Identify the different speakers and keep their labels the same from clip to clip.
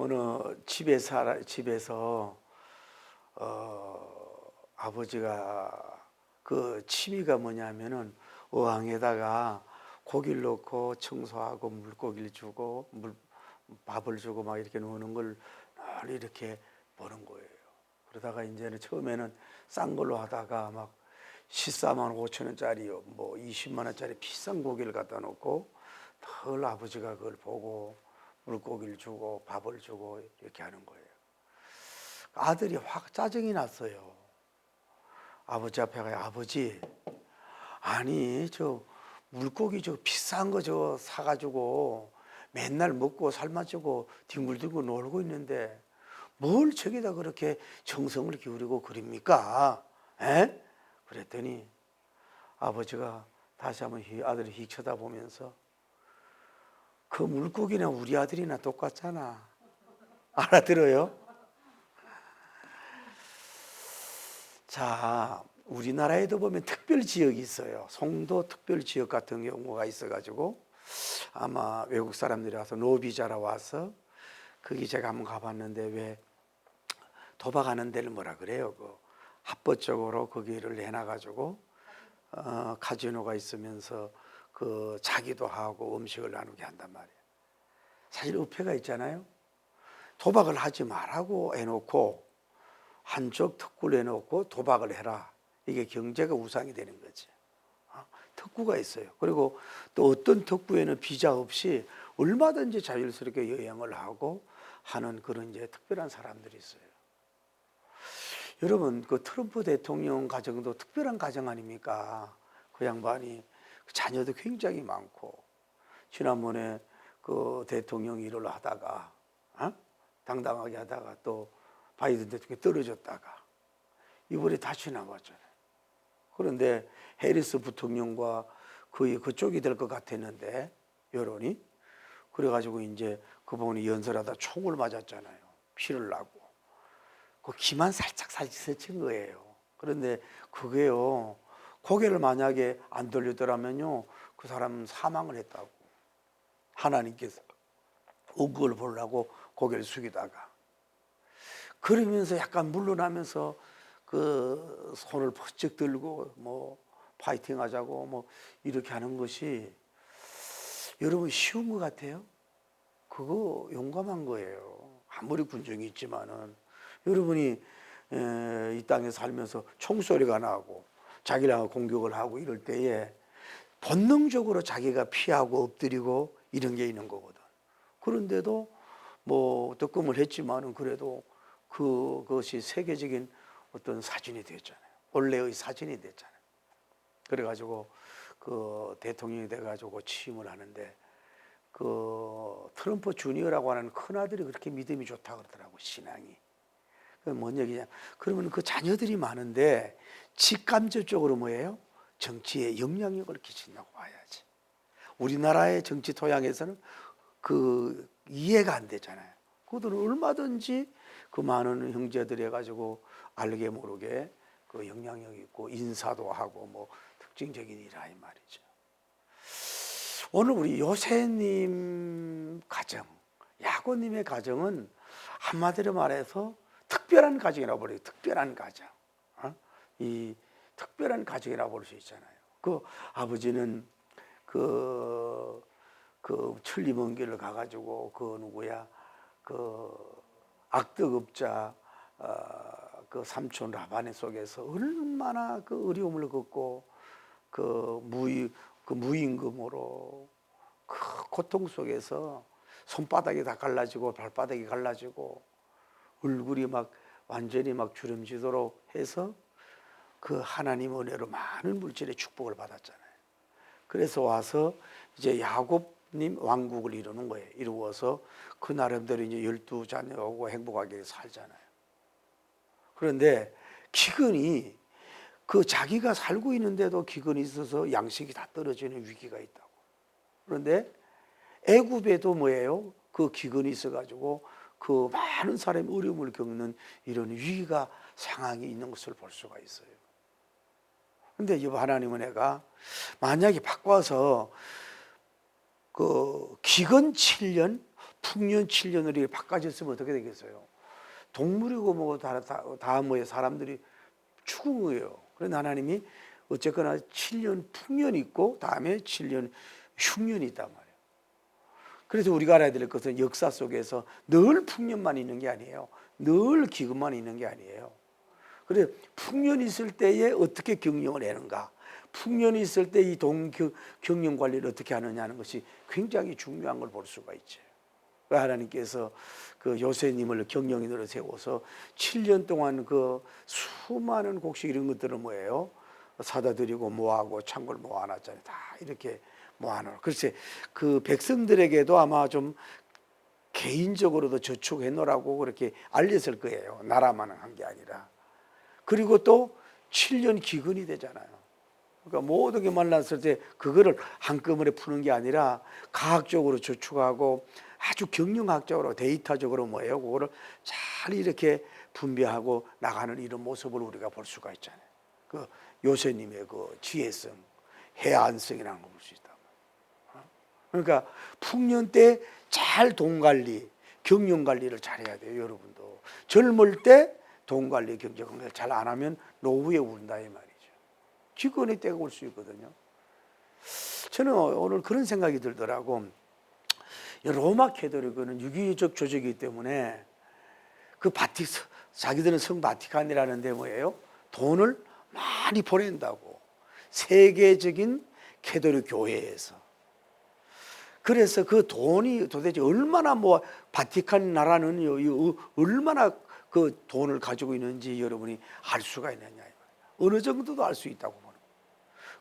Speaker 1: 어느 집에서 아버지가 그 취미가 뭐냐면은 어항에다가 고기를 넣고 청소하고 물고기를 주고 밥을 주고 막 이렇게 노는 걸 늘 이렇게 보는 거예요. 그러다가 이제는 처음에는 싼 걸로 하다가 막 14만 5천 원짜리 뭐 20만 원짜리 비싼 고기를 갖다 놓고 늘 아버지가 그걸 보고 물고기를 주고 밥을 주고 이렇게 하는 거예요. 아들이 확 짜증이 났어요. 아버지 앞에 가요. 아버지, 아니 저 물고기 저 비싼 거 저 사가지고 맨날 먹고 삶아주고 뒹굴뒹굴 놀고 있는데 뭘 저기다 그렇게 정성을 기울이고 그립니까? 에? 그랬더니 아버지가 다시 한번 아들을 휙 쳐다보면서 그 물고기나 우리 아들이나 똑같잖아. 알아들어요? 자, 우리나라에도 보면 특별 지역이 있어요. 송도 특별 지역 같은 경우가 있어가지고 아마 외국 사람들이 와서 노비자라 와서 거기 제가 한번 가봤는데 왜 도박하는 데를 뭐라 그래요? 그 합법적으로 거기를 해놔가지고 카지노가 있으면서 그 자기도 하고 음식을 나누게 한단 말이에요. 사실 의표가 있잖아요. 도박을 하지 말라고 해놓고 한쪽 특구를 해놓고 도박을 해라. 이게 경제가 우상이 되는 거지. 특구가 있어요. 그리고 또 어떤 특구에는 비자 없이 얼마든지 자율스럽게 여행을 하고 하는 그런 이제 특별한 사람들이 있어요. 여러분, 그 트럼프 대통령 가정도 특별한 가정 아닙니까? 그 양반이 자녀도 굉장히 많고 지난번에 그 대통령 일을 하다가 당당하게 하다가 또 바이든 대통령이 떨어졌다가 이번에 다시 나왔잖아요. 그런데 해리스 부통령과 거의 그쪽이 될 것 같았는데 여론이 그래가지고 이제 그분이 연설하다 총을 맞았잖아요. 피를 나고 그 기만 살짝 스친 거예요. 그런데 그게요 고개를 만약에 안 돌리더라면요 그 사람은 사망을 했다고. 하나님께서 그걸 보려고 고개를 숙이다가 그러면서 약간 물러나면서 그 손을 번쩍 들고 뭐 파이팅 하자고 뭐 이렇게 하는 것이 여러분 쉬운 것 같아요? 그거 용감한 거예요. 아무리 군중이 있지만은 여러분이 이 땅에 살면서 총소리가 나고 자기랑 공격을 하고 이럴 때에 본능적으로 자기가 피하고 엎드리고 이런 게 있는 거거든. 그런데도 뭐 떡금을 했지만은 그래도 그것이 세계적인 어떤 사진이 됐잖아요. 원래의 사진이 됐잖아요. 그래가지고 그 대통령이 돼가지고 취임을 하는데 그 트럼프 주니어라고 하는 큰 아들이 그렇게 믿음이 좋다 그러더라고 신앙이. 그 뭔 얘기냐? 그러면 그 자녀들이 많은데 직간접적으로 뭐예요? 정치에 영향력을 끼친다고 봐야지. 우리나라의 정치 토양에서는 그 이해가 안 되잖아요. 그들은 얼마든지 그 많은 형제들 해가지고 알게 모르게 그 영향력 있고 인사도 하고 뭐 특징적인 일이라 이 말이죠. 오늘 우리 요새님 가정, 야고님의 가정은 한마디로 말해서 특별한 가정이라고 부르요. 특별한 가정. 이 특별한 가정이라고 볼 수 있잖아요. 그 아버지는 그 천리 먼 길을 가가지고 그 누구야 그 악덕업자 그 삼촌 라바네 속에서 얼마나 그 어려움을 겪고 그 무임금으로 그 고통 속에서 손바닥이 다 갈라지고 발바닥이 갈라지고 얼굴이 막 완전히 막 주름지도록 해서 그 하나님 은혜로 많은 물질의 축복을 받았잖아요. 그래서 와서 이제 야곱님 왕국을 이루는 거예요. 이루어서 그 나름대로 이제 12자녀하고 행복하게 살잖아요. 그런데 기근이 그 자기가 살고 있는데도 기근이 있어서 양식이 다 떨어지는 위기가 있다고. 그런데 애굽에도 뭐예요? 그 기근이 있어가지고 그 많은 사람이 어려움을 겪는 이런 위기가 상황이 있는 것을 볼 수가 있어요. 그런데 이 하나님은 애가 만약에 바꿔서 그 기근 7년 풍년 7년으로 바꿔졌으면 어떻게 되겠어요? 동물이고 뭐고 다 뭐예요? 사람들이 죽은 거예요. 그런데 하나님이 어쨌거나 7년 풍년이 있고 다음에 7년 흉년이 있단 말이에요. 그래서 우리가 알아야 될 것은 역사 속에서 늘 풍년만 있는 게 아니에요. 늘 기근만 있는 게 아니에요. 그래 풍년이 있을 때에 어떻게 경영을 하는가, 풍년이 있을 때 이 경영 관리를 어떻게 하느냐는 것이 굉장히 중요한 걸 볼 수가 있죠. 하나님께서 그 요새님을 경영인으로 세워서 7년 동안 그 수많은 곡식 이런 것들은 뭐예요? 사다 드리고 모아고 창고를 모아놨잖아요. 다 이렇게 모아놓은. 글쎄 그 백성들에게도 아마 좀 개인적으로도 저축해 놓으라고 그렇게 알렸을 거예요. 나라만 한 게 아니라. 그리고 또 7년 기근이 되잖아요. 그러니까 모든 게 말랐을 때 그거를 한꺼번에 푸는 게 아니라 과학적으로 저축하고 아주 경영학적으로 데이터적으로 뭐예요? 그거를 잘 이렇게 분배하고 나가는 이런 모습을 우리가 볼 수가 있잖아요. 그 요새님의 그 지혜성, 해안성이라는 걸 볼 수 있다. 그러니까 풍년 때 잘 돈 관리, 경영 관리를 잘해야 돼요. 여러분도 젊을 때 돈 관리, 경영 관리를 잘 안 하면 노후에 운다 이 말이죠. 기근의 때가 올 수 있거든요. 저는 오늘 그런 생각이 들더라고. 로마 캐토릭은 유기적 조직이기 때문에 그 자기들은 성 바티칸이라는데 뭐예요? 돈을 많이 보낸다고. 세계적인 캐토릭 교회에서. 그래서 그 돈이 도대체 얼마나 뭐 바티칸 나라는 얼마나 그 돈을 가지고 있는지 여러분이 알 수가 있느냐. 어느 정도도 알 수 있다고 보는 거예요.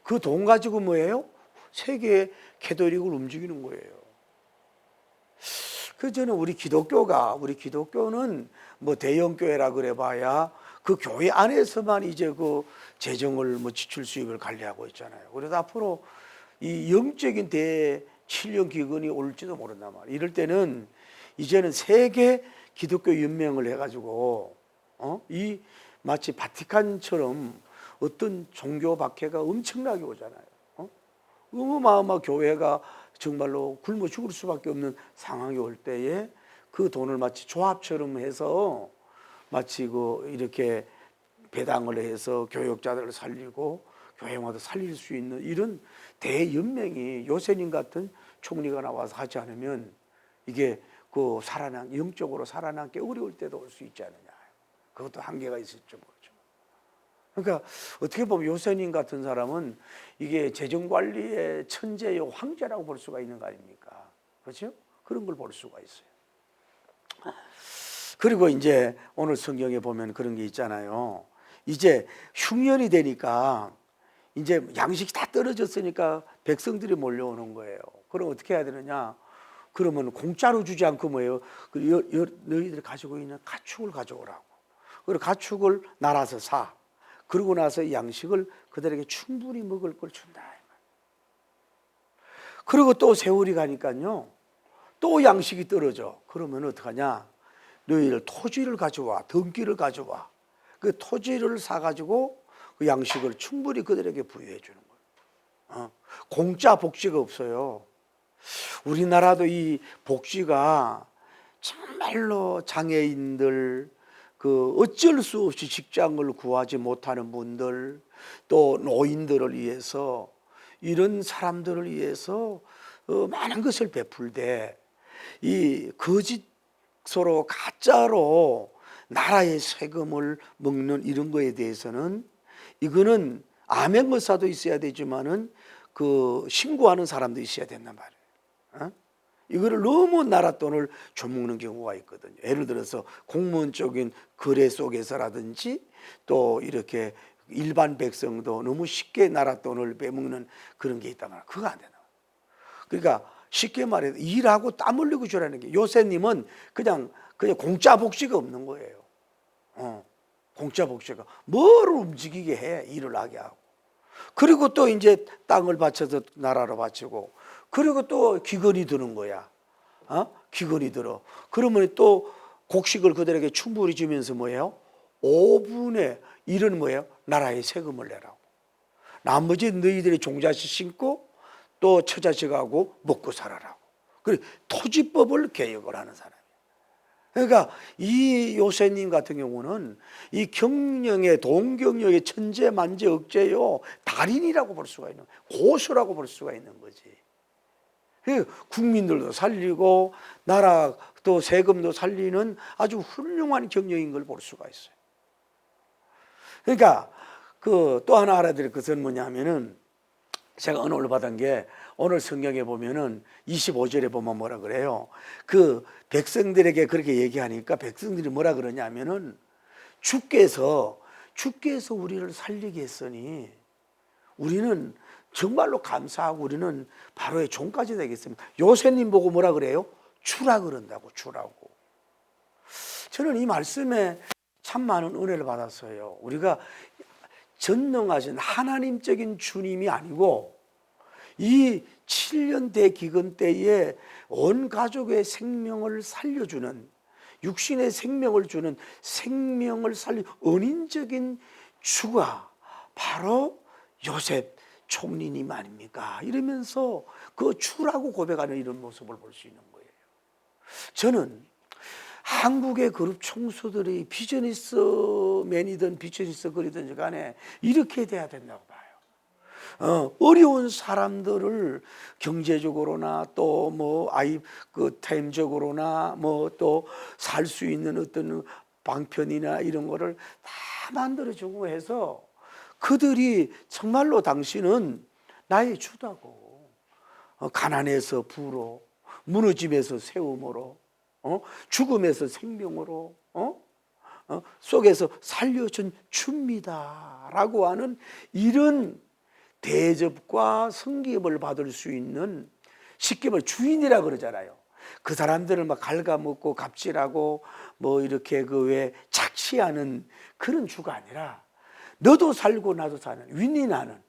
Speaker 1: 그 돈 가지고 뭐예요? 세계 캐토릭을 움직이는 거예요. 그 저는 우리 기독교는 뭐 대형 교회라 그래 봐야 그 교회 안에서만 이제 그 재정을 뭐 지출 수입을 관리하고 있잖아요. 그래서 앞으로 이 영적인 7년 기근이 올지도 모른단 말이에요. 이럴 때는 이제는 세계 기독교 연맹을 해가지고 이 마치 바티칸처럼 어떤 종교 박해가 엄청나게 오잖아요. 어마어마한 교회가 정말로 굶어 죽을 수밖에 없는 상황이 올 때에 그 돈을 마치 조합처럼 해서 마치 그 이렇게 배당을 해서 교역자들을 살리고 교회마다 살릴 수 있는 이런 대연맹이 요새님 같은 총리가 나와서 하지 않으면 이게 그 영적으로 살아남기 어려울 때도 올 수 있지 않느냐. 그것도 한계가 있을지 모르죠. 그러니까 어떻게 보면 요새님 같은 사람은 이게 재정관리의 천재의 황제라고 볼 수가 있는 거 아닙니까? 그렇죠? 그런 걸 볼 수가 있어요. 그리고 이제 오늘 성경에 보면 그런 게 있잖아요. 이제 흉년이 되니까 이제 양식이 다 떨어졌으니까 백성들이 몰려오는 거예요. 그럼 어떻게 해야 되느냐? 그러면 공짜로 주지 않고 뭐예요? 너희들이 가지고 있는 가축을 가져오라고. 그리고 가축을 나라서 사. 그러고 나서 이 양식을 그들에게 충분히 먹을 걸 준다. 그리고 또 세월이 가니까요. 또 양식이 떨어져. 그러면 어떡하냐? 너희들 토지를 가져와. 등기를 가져와. 그 토지를 사가지고 그 양식을 충분히 그들에게 부여해 주는 거예요. 공짜 복지가 없어요. 우리나라도 이 복지가 정말로 장애인들, 그 어쩔 수 없이 직장을 구하지 못하는 분들, 또 노인들을 위해서 이런 사람들을 위해서 많은 것을 베풀되 이 거짓으로 가짜로 나라의 세금을 먹는 이런 거에 대해서는 이거는 암행어사도 있어야 되지만은 그 신고하는 사람도 있어야 된단 말이에요. 이거를 너무 나라 돈을 줘먹는 경우가 있거든요. 예를 들어서 공무원 쪽인 거래 속에서라든지 또 이렇게 일반 백성도 너무 쉽게 나라 돈을 빼먹는 그런 게 있단 말이에요. 그거 안 된다. 그러니까 쉽게 말해서 일하고 땀 흘리고 주라는 게, 요새님은 그냥 공짜 복지가 없는 거예요. 공짜 복지가 뭘 움직이게 해, 일을 하게 하고. 그리고 또 이제 땅을 바쳐서 나라로 바치고, 그리고 또 기근이 드는 거야. 기근이 들어. 그러면 또 곡식을 그들에게 충분히 주면서 뭐예요? 5분의 1은 뭐예요? 나라에 세금을 내라고. 나머지 너희들이 종자식 심고 또 처자식하고 먹고 살아라고. 그리고 토지법을 개혁을 하는 사람이에요. 그러니까 이 요셉님 같은 경우는 이 경영의 동경영의 천재 만재 억제요 달인이라고 볼 수가 있는, 고수라고 볼 수가 있는 거지. 국민들도 살리고 나라도 세금도 살리는 아주 훌륭한 경영인 걸 볼 수가 있어요. 그러니까 그 또 하나 알아드릴 것은 뭐냐면은, 제가 은혜를 받은 게 오늘 성경에 보면은 25절에 보면 뭐라 그래요? 그 백성들에게 그렇게 얘기하니까 백성들이 뭐라 그러냐면은, 주께서 우리를 살리게 했으니 우리는 정말로 감사하고 우리는 바로의 종까지 되겠습니다. 요셉님 보고 뭐라 그래요? 주라 그런다고, 주라고. 저는 이 말씀에 참 많은 은혜를 받았어요. 우리가 전능하신 하나님적인 주님이 아니고 이 7년 대기근 때에 온 가족의 생명을 살려주는, 육신의 생명을 주는, 생명을 살리는 은인적인 주가 바로 요셉 총리님 아닙니까? 이러면서 그 주라고 고백하는 이런 모습을 볼 수 있는 거예요. 저는 한국의 그룹 총수들이 비즈니스맨이든 비즈니스 거리든 간에 이렇게 돼야 된다고 봐요. 어려운 사람들을 경제적으로나 또 뭐 타임적으로나 뭐 또 살 수 있는 어떤 방편이나 이런 거를 다 만들어주고 해서 그들이 정말로 당신은 나의 주다고, 가난에서 부로, 무너짐에서 세움으로, 죽음에서 생명으로 속에서 살려준 주입니다 라고 하는 이런 대접과 성기업을 받을 수 있는, 쉽게 말해 주인이라 그러잖아요. 그 사람들을 막 갉아먹고 갑질하고 뭐 이렇게 그 왜 착취하는 그런 주가 아니라, 너도 살고 나도 사는, 윈윈하는,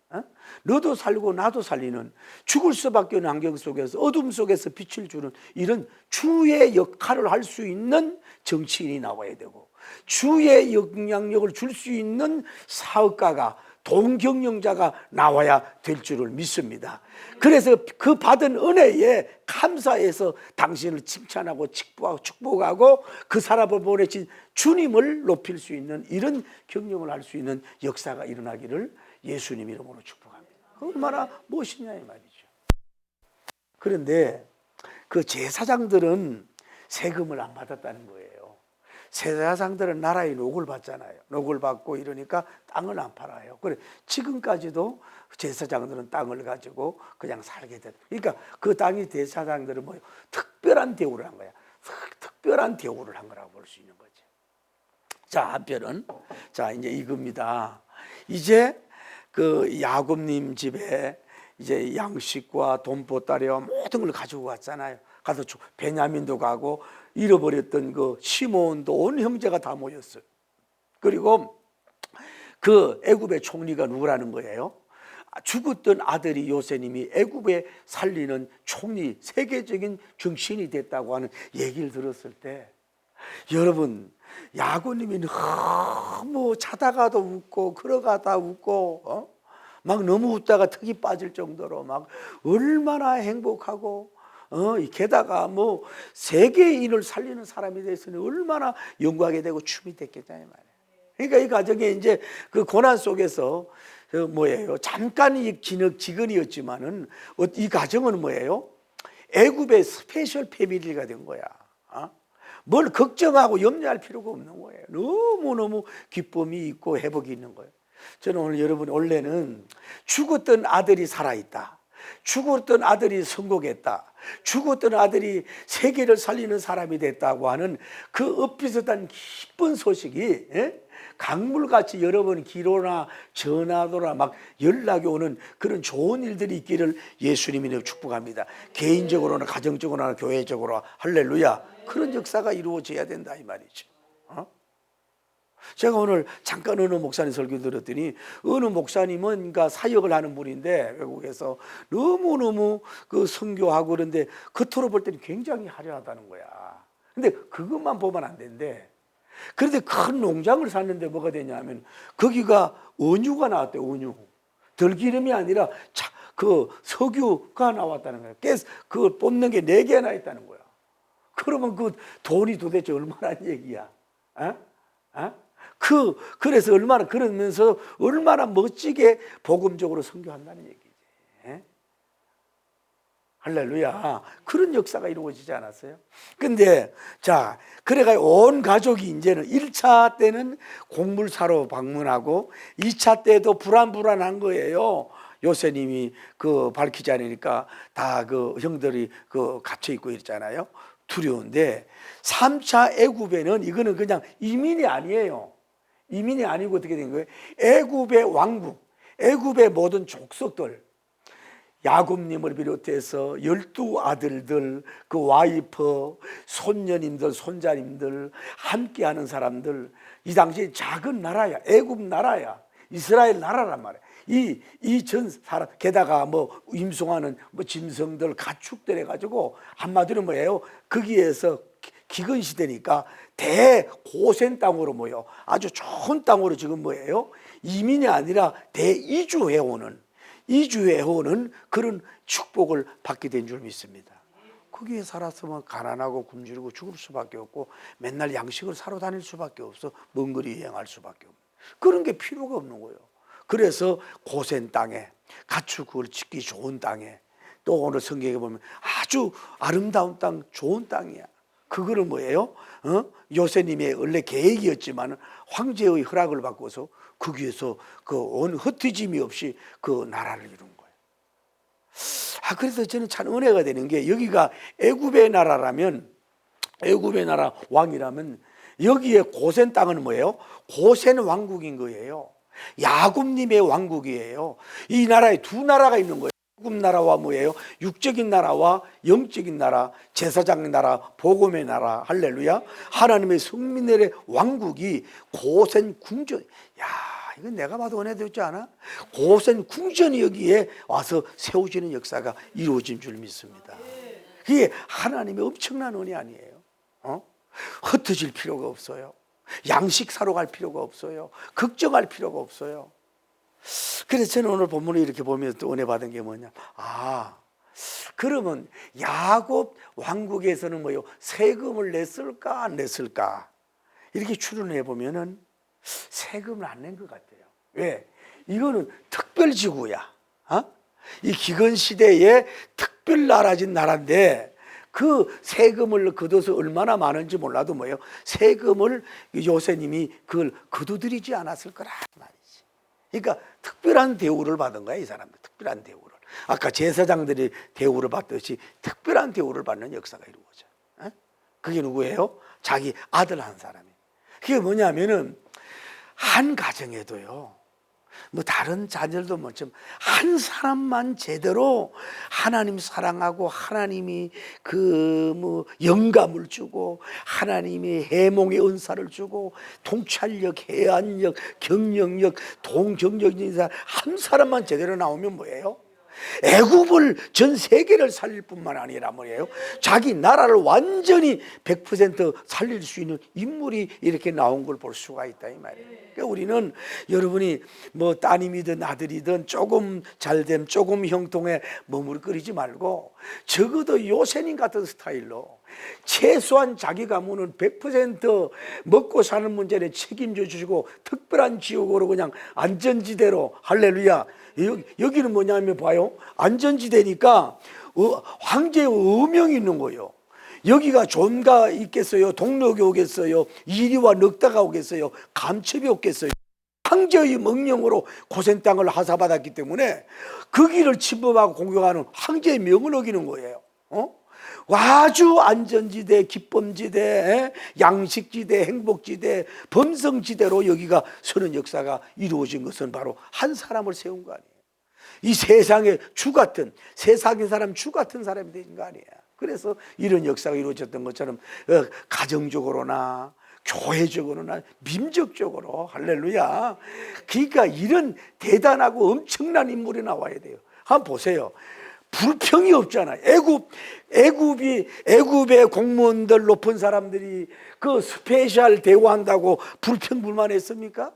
Speaker 1: 너도 살고 나도 살리는, 죽을 수밖에 없는 환경 속에서 어둠 속에서 빛을 주는 이런 주의 역할을 할 수 있는 정치인이 나와야 되고, 주의 영향력을 줄 수 있는 사업가가, 동경영자가 나와야 될 줄을 믿습니다. 그래서 그 받은 은혜에 감사해서 당신을 칭찬하고 축복하고 그 사람을 보내신 주님을 높일 수 있는 이런 경영을 할 수 있는 역사가 일어나기를 예수님 이름으로 축복합니다. 얼마나 멋있냐 이 말이죠. 그런데 그 제사장들은 세금을 안 받았다는 거예요. 제사장들은 나라의 녹을 받잖아요. 녹을 받고 이러니까 땅을 안 팔아요. 그래 지금까지도 제사장들은 땅을 가지고 그냥 살게 됐다. 그러니까 그 땅이 제사장들은 뭐 특별한 대우를 한 거야. 특별한 대우를 한 거라고 볼 수 있는 거죠. 자, 한편은 자 이제 이겁니다. 이제 그 야곱님 집에 이제 양식과 돈보따리와 모든 걸 가지고 왔잖아요. 가서 베냐민도 가고 잃어버렸던 그 시몬도 온 형제가 다 모였어요. 그리고 그 애굽의 총리가 누구라는 거예요? 죽었던 아들이 요셉님이 애굽에 살리는 총리, 세계적인 정신이 됐다고 하는 얘기를 들었을 때, 여러분 야곱님이 너무 자다가도 웃고 걸어가다 웃고 막 너무 웃다가 턱이 빠질 정도로 막 얼마나 행복하고 게다가 뭐 세계인을 살리는 사람이 됐으니 얼마나 영광이 되고 춤이 됐겠냐 이 말이에요. 그러니까 이 가정에 이제 그 고난 속에서 뭐예요? 잠깐이 기근이었지만은 이 가정은 뭐예요? 애굽의 스페셜 패밀리가 된 거야. 뭘 걱정하고 염려할 필요가 없는 거예요. 너무너무 기쁨이 있고 회복이 있는 거예요. 저는 오늘 여러분, 원래는 죽었던 아들이 살아있다, 죽었던 아들이 성공했다, 죽었던 아들이 세계를 살리는 사람이 됐다고 하는 그 엇비슷한 기쁜 소식이 강물같이 여러 번 기로나 전화도나 막 연락이 오는 그런 좋은 일들이 있기를 예수님이 축복합니다. 개인적으로나 가정적으로나 교회적으로 할렐루야, 그런 역사가 이루어져야 된다 이 말이죠. 제가 오늘 잠깐 어느 목사님 설교 들었더니, 어느 목사님은 그러니까 사역을 하는 분인데 외국에서 너무너무 그 선교하고 그런데 겉으로 볼 때는 굉장히 화려하다는 거야. 근데 그것만 보면 안 된대. 그런데 큰 농장을 샀는데 뭐가 되냐면 거기가 원유가 나왔대. 원유. 들기름이 아니라 그 석유가 나왔다는 거예요. 그걸 뽑는 게 4개나 있다는 거야. 그러면 그 돈이 도대체 얼마나 얘기야? 그래서 얼마나, 그러면서 얼마나 멋지게 복음적으로 선교한다는 얘기지. 할렐루야. 그런 역사가 이루어지지 않았어요? 근데, 자, 그래가 온 가족이 이제는 1차 때는 곡물 사러 방문하고 2차 때도 불안한 거예요. 요새님이 밝히지 않으니까 다 형들이 갇혀 있고 있잖아요. 두려운데 3차 애굽에는 이거는 그냥 이민이 아니에요. 이민이 아니고 어떻게 된 거예요? 애굽의 왕국, 애굽의 모든 족속들, 야곱님을 비롯해서 12 아들들, 그 와이프, 손녀님들, 손자님들, 함께하는 사람들, 이 당시 작은 나라야. 애굽 나라야. 이스라엘 나라란 말이야. 이 전 사람, 게다가 임송하는 짐승들, 가축들 해가지고 한마디로 뭐예요? 거기에서 기근 시대니까 대고센 땅으로 모여 아주 좋은 땅으로 지금 뭐예요? 이민이 아니라 대이주해오는 그런 축복을 받게 된 줄 믿습니다. 거기에 살았으면 가난하고 굶주리고 죽을 수밖에 없고 맨날 양식을 사러 다닐 수밖에 없어. 먼 거리 여행할 수밖에 없는 그런 게 필요가 없는 거예요. 그래서 고센 땅에 가축을 짓기 좋은 땅에 또 오늘 성경에 보면 아주 아름다운 땅, 좋은 땅이야. 그거를 뭐예요? 요새님의 원래 계획이었지만 황제의 허락을 받고서 거기에서 온 흩어짐이 없이 그 나라를 이룬 거예요. 그래서 저는 참 은혜가 되는 게 여기가 애굽의 나라라면, 애굽의 나라 왕이라면 여기에 고센 땅은 뭐예요? 고센 왕국인 거예요. 야곱님의 왕국이에요. 이 나라에 두 나라가 있는 거예요. 애굽 나라와 뭐예요? 육적인 나라와 영적인 나라, 제사장 나라, 복음의 나라. 할렐루야. 하나님의 성민들의 왕국이 고센 궁전. 야, 이건 내가 봐도 은혜되지 않아? 고센 궁전이 여기에 와서 세워지는 역사가 이루어진 줄 믿습니다. 그게 하나님의 엄청난 은혜 아니에요? 흩어질 필요가 없어요. 양식 사러 갈 필요가 없어요. 걱정할 필요가 없어요. 그래서 저는 오늘 본문을 이렇게 보면서 또 은혜 받은 게 뭐냐? 그러면 야곱 왕국에서는 뭐요? 세금을 냈을까 안 냈을까? 이렇게 추론해 보면은 세금을 안 낸 것 같아요. 왜? 이거는 특별지구야. 이 기근 시대에 특별 나라진 나라인데 그 세금을 거둬서 얼마나 많은지 몰라도 뭐예요? 세금을 요새님이 그걸 거둬들이지 않았을 거란 말이지. 그러니까 특별한 대우를 받은 거야, 이 사람들. 특별한 대우를. 아까 제사장들이 대우를 받듯이 특별한 대우를 받는 역사가 이루어져. 그게 누구예요? 자기 아들 한 사람이. 그게 뭐냐면은 한 가정에도요, 다른 자녀들도 한 사람만 제대로 하나님 사랑하고 하나님이 영감을 주고 하나님이 해몽의 은사를 주고 통찰력, 해안력, 경영력, 동정적인 사람 한 사람만 제대로 나오면 뭐예요? 애굽을 전 세계를 살릴 뿐만 아니라 뭐예요? 자기 나라를 완전히 100% 살릴 수 있는 인물이 이렇게 나온 걸 볼 수가 있다 이 말이에요. 그러니까 우리는 여러분이 따님이든 아들이든 조금 잘됨, 조금 형통에 머무르거리지 말고 적어도 요새님 같은 스타일로 최소한 자기 가문은 100% 먹고 사는 문제에 책임져 주시고 특별한 지역으로 그냥 안전지대로 할렐루야. 여기는 뭐냐면 봐요. 안전지대니까 황제의 어명이 있는 거예요. 여기가 존가 있겠어요? 동력이 오겠어요? 이리와 넉다가 오겠어요? 감첩이 오겠어요? 황제의 명령으로 고센 땅을 하사받았기 때문에 거기를 침범하고 공격하는 황제의 명을 어기는 거예요. 아주 안전지대, 기쁨지대, 양식지대, 행복지대, 범성지대로 여기가 서는 역사가 이루어진 것은 바로 한 사람을 세운 거 아니에요. 이 세상의 주 같은, 세상의 사람 주 같은 사람이 된 거 아니에요. 그래서 이런 역사가 이루어졌던 것처럼 가정적으로나 교회적으로나 민족적으로 할렐루야. 그러니까 이런 대단하고 엄청난 인물이 나와야 돼요. 한번 보세요. 불평이 없잖아요. 애굽의 공무원들 높은 사람들이 그 스페셜 대우한다고 불평불만했습니까?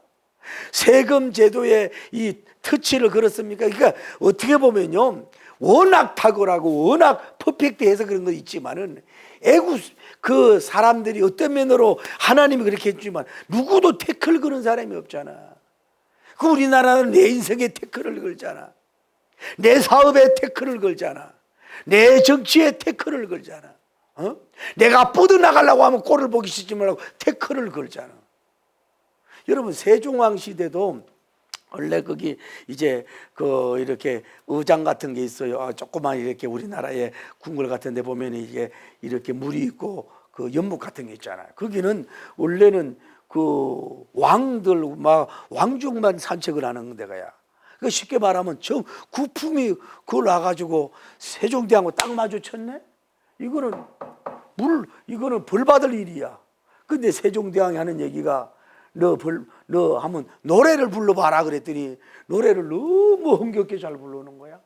Speaker 1: 세금 제도에 이 터치를 걸었습니까? 그러니까 어떻게 보면요, 워낙 탁월하고 워낙 퍼펙트해서 그런 거 있지만은 애국 그 사람들이 어떤 면으로 하나님이 그렇게 했지만 누구도 태클 거는 사람이 없잖아. 그 우리나라는 내 인생에 태클을 걸잖아. 내 사업에 태클을 걸잖아. 내 정치에 태클을 걸잖아. 내가 뻗어나가려고 하면 꼴을 보기 싫지 말라고 태클을 걸잖아. 여러분, 세종왕 시대도 원래 거기 이제 그 이렇게 의장 같은 게 있어요. 조그만 이렇게 우리나라의 궁궐 같은 데 보면 이게 이렇게 물이 있고 그 연못 같은 게 있잖아요. 거기는 원래는 그 왕들 막 왕족만 산책을 하는 데가야. 그 쉽게 말하면 저 구품이 그걸 와가지고 세종대왕하고 딱 마주쳤네. 이거는 벌 받을 일이야. 근데 세종대왕이 하는 얘기가 너 한번 노래를 불러봐라 그랬더니 노래를 너무 흥겹게 잘 부르는 거야.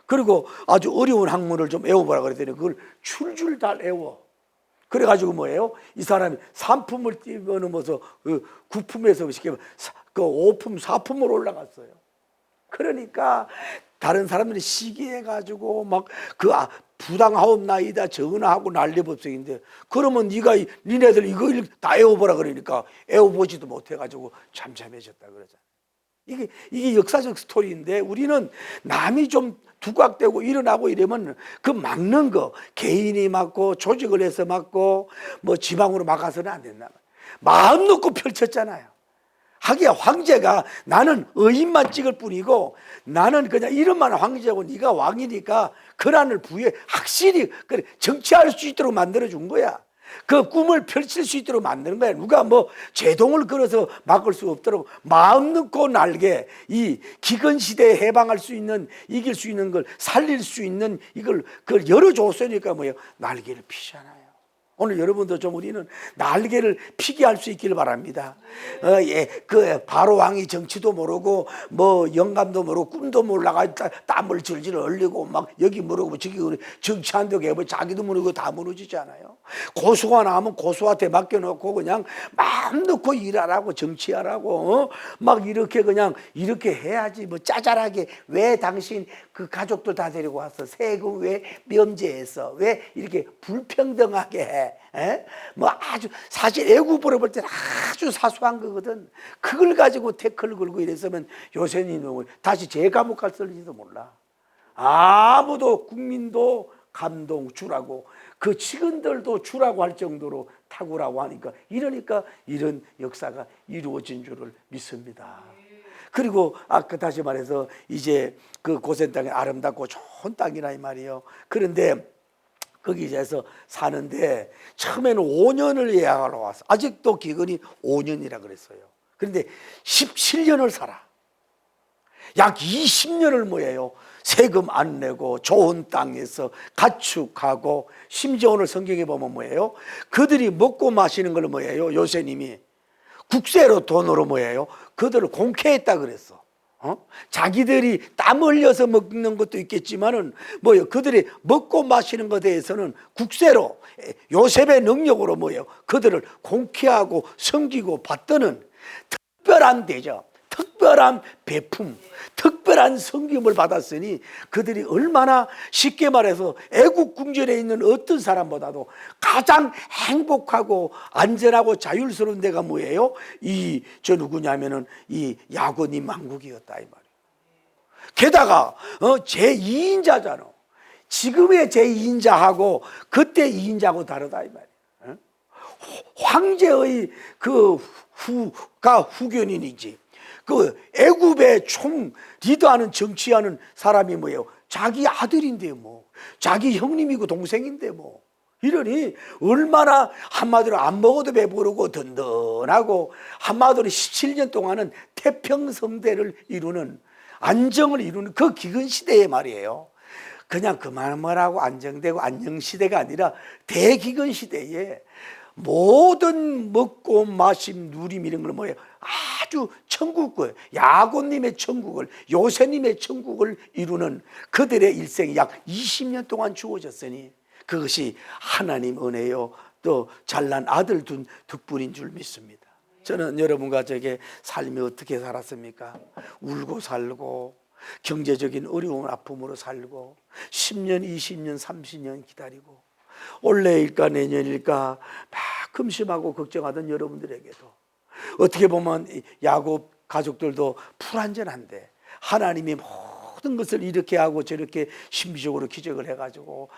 Speaker 1: 그리고 아주 어려운 학문을 좀 외워보라 그랬더니 그걸 줄줄 다 외워. 그래가지고 뭐예요? 이 사람이 삼품을 뛰어넘어서 그 구품에서 그 오품, 사품으로 올라갔어요. 그러니까 다른 사람들이 시기해가지고 막 그 부당하옵 나이다 전화하고 난리법석인데, 그러면 니네들 이거 다 외워보라 그러니까 외워보지도 못해가지고 잠잠해졌다 그러잖아. 이게 역사적 스토리인데, 우리는 남이 좀 두각되고 일어나고 이러면 그 막는 거, 개인이 막고 조직을 해서 막고 뭐 지방으로 막아서는 안 된다. 마음 놓고 펼쳤잖아요. 하기야 황제가 나는 의인만 찍을 뿐이고 나는 그냥 이름만 황제고 네가 왕이니까 권한을 부여해. 확실히 그래 정치할 수 있도록 만들어준 거야. 그 꿈을 펼칠 수 있도록 만드는 거야. 누가 뭐 제동을 걸어서 막을 수 없도록 마음 놓고 날개, 이 기근 시대에 해방할 수 있는, 이길 수 있는 걸 살릴 수 있는 그걸 열어줬으니까 뭐예요? 날개를 피잖아요. 오늘 여러분도 좀 우리는 날개를 피게 할 수 있기를 바랍니다. 그 바로 왕이 정치도 모르고 뭐 영감도 모르고 꿈도 몰라가 땀을 질질 흘리고 막 여기 모르고 저기 정치한다고 해보 자기도 모르고 다 무너지지 않아요. 고수가 나오면 고수한테 맡겨놓고 그냥 마음 놓고 일하라고, 정치하라고 막 이렇게 그냥 이렇게 해야지. 뭐 짜잘하게 왜 당신 그 가족들 다 데리고 왔어? 세금 왜 면제해서? 왜 이렇게 불평등하게 해? 뭐 아주 사실 애국보를 볼 때는 아주 사소한 거거든. 그걸 가지고 태클을 걸고 이랬으면 요새는 다시 제 감옥 갔을지도 몰라. 아무도 국민도 감동 주라고, 그 직원들도 주라고 할 정도로 탁구라고 하니까, 이러니까 이런 역사가 이루어진 줄을 믿습니다. 그리고 아까 다시 말해서 이제 그 고센 땅이 아름답고 좋은 땅이라 이 말이에요. 그런데 거기에서 사는데 처음에는 5년을 예약하러 왔어. 아직도 기근이 5년이라 그랬어요. 그런데 17년을 살아. 약 20년을 뭐예요? 세금 안 내고 좋은 땅에서 가축하고, 심지어 오늘 성경에 보면 뭐예요? 그들이 먹고 마시는 걸 뭐예요? 요새님이 국세로 돈으로 뭐예요? 그들을 공캐했다 그랬어. 자기들이 땀 흘려서 먹는 것도 있겠지만은 뭐예요? 그들이 먹고 마시는 것에 대해서는 국세로, 요셉의 능력으로 뭐예요? 그들을 공캐하고 섬기고 받드는 특별한 대접, 특별한 배품, 특별한 섬김을 받았으니 그들이 얼마나, 쉽게 말해서 애국 궁전에 있는 어떤 사람보다도 가장 행복하고 안전하고 자율스러운 데가 뭐예요? 저 누구냐면은 이 야고님 왕국이었다 이 말이에요. 게다가 제2인자잖아. 지금의 제2인자하고 그때 2인자하고 다르다 이 말이에요. 황제의 그 후가 후견인이지. 그 애굽의 총 리더하는, 정치하는 사람이 뭐예요? 자기 아들인데 뭐, 자기 형님이고 동생인데 뭐. 이러니 얼마나 한마디로 안 먹어도 배부르고 든든하고, 한마디로 17년 동안은 태평성대를 이루는, 안정을 이루는 그 기근 시대에 말이에요. 그냥 그만하고 안정되고 안녕시대가 아니라 대기근 시대에 모든 먹고 마심 누림 이런 걸 뭐예요? 아주 천국을, 야곱님의 천국을, 요새님의 천국을 이루는 그들의 일생이 약 20년 동안 주어졌으니 그것이 하나님 은혜요, 또 잘난 아들 둔 덕분인 줄 믿습니다. 저는 여러분과 저에게 삶이 어떻게 살았습니까? 울고 살고 경제적인 어려운 아픔으로 살고 10년, 20년, 30년 기다리고 올해일까 내년일까 막 금심하고 걱정하던 여러분들에게도 어떻게 보면 야곱 가족들도 불완전한데 하나님이 모든 것을 이렇게 하고 저렇게 신비적으로 기적을 해가지고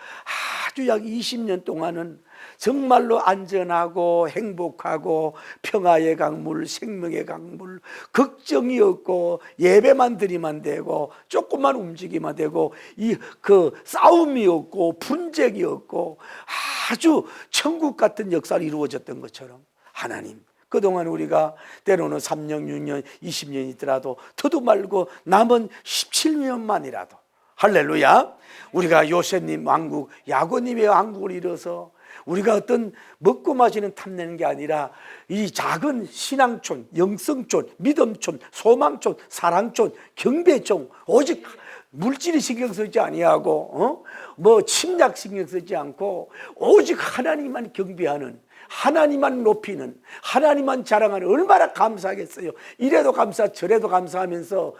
Speaker 1: 아주 약 20년 동안은 정말로 안전하고 행복하고 평화의 강물, 생명의 강물, 걱정이 없고 예배만 드리면 되고 조금만 움직이면 되고 그 싸움이 없고 분쟁이 없고 아주 천국 같은 역사를 이루어졌던 것처럼 하나님 그동안 우리가 때로는 3년, 6년, 20년 있더라도 더도 말고 남은 17년만이라도 할렐루야 우리가 요셉님 왕국, 야곱님의 왕국을 이뤄서 우리가 어떤 먹고 마시는 탐내는 게 아니라 이 작은 신앙촌, 영성촌, 믿음촌, 소망촌, 사랑촌, 경배촌 오직 물질이 신경 쓰지 아니하고 뭐 침략 신경 쓰지 않고 오직 하나님만 경배하는 하나님만 높이는 하나님만 자랑하는 얼마나 감사하겠어요. 이래도 감사 저래도 감사하면서